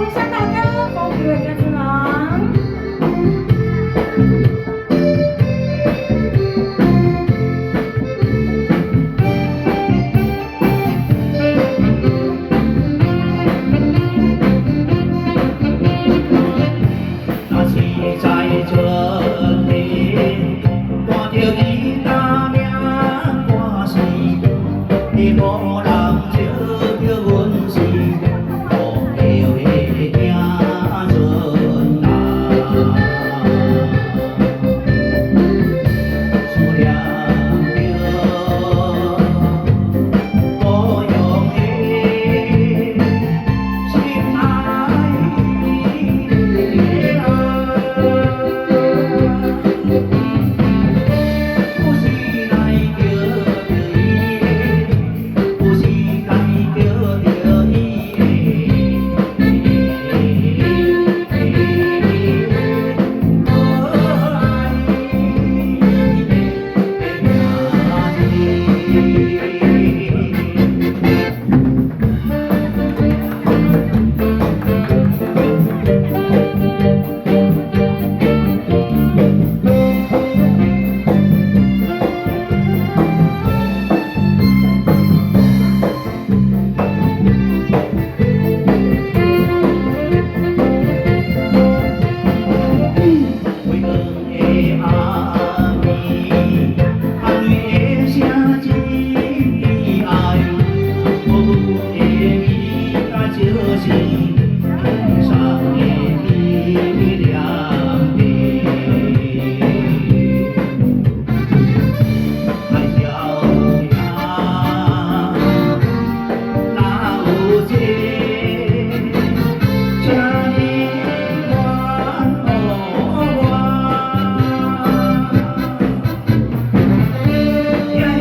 文山大哥，丰富的家之郎。那是在这里，看着你大名挂世，你无人招着阮是无叫的囝孙啊。思念着故乡的心爱的啊。有时来叫着伊，有时来叫着伊为光的阿妹，阿妹的声真悲哀，无母的伊甲就是天上的月亮地。爱条呀，哪有这这呢管我？夜夜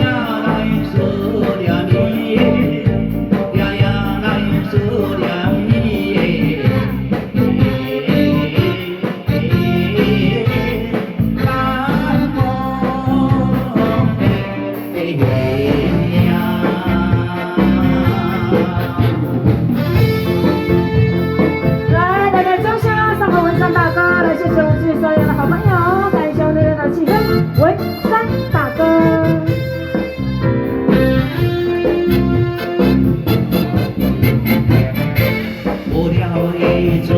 来思念你，夜夜来思念你，难忘的月亮。来，大家掌声送给文山大哥，来谢谢我们自己所有的好朋友，感谢我们热闹气氛，文山大哥。无聊的这